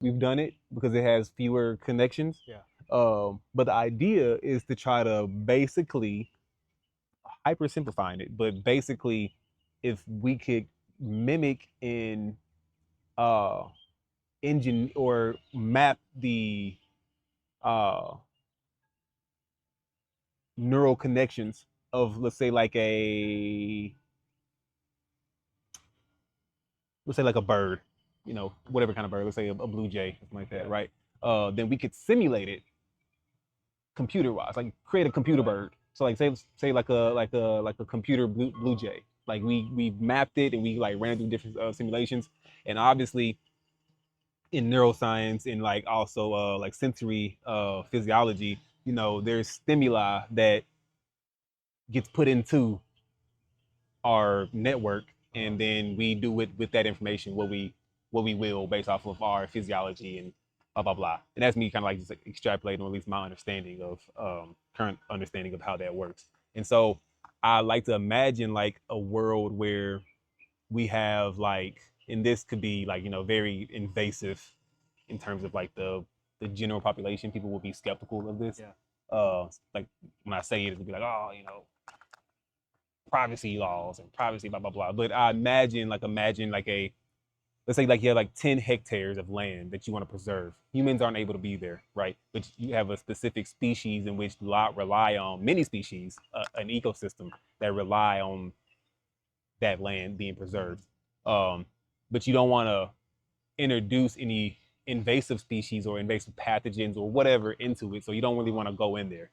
we've done it because it has fewer connections. Yeah. But the idea is to try to basically hyper simplifying it, but basically, if we could mimic in uh engine or map the uh neural connections of, let's say, like a, let's say like a bird, whatever kind of bird, let's say a blue jay, something like that, Yeah. right? Then we could simulate it computer wise, like create a computer bird. So like say like a computer blue jay. Like we mapped it and we like ran through different simulations, and obviously in neuroscience and like also like sensory physiology, there's stimuli that gets put into our network, Uh-huh. and then we do it with that information what we will based off of our physiology and blah blah blah. And that's me kind of like just extrapolating, or at least my understanding of current understanding of how that works. And so I like to imagine like a world where we have like, and this could be like, very invasive in terms of like the general population. People will be skeptical of this. Yeah. Like when I say it, it'll be like, oh, privacy laws and privacy, blah blah blah. But I imagine like a, let's say like you have like 10 hectares of land that you want to preserve. Humans aren't able to be there, right? But you have a specific species in which rely on many species, an ecosystem that rely on that land being preserved. Um, but you don't want to introduce any invasive species or invasive pathogens or whatever into it. So you don't really want to go in there.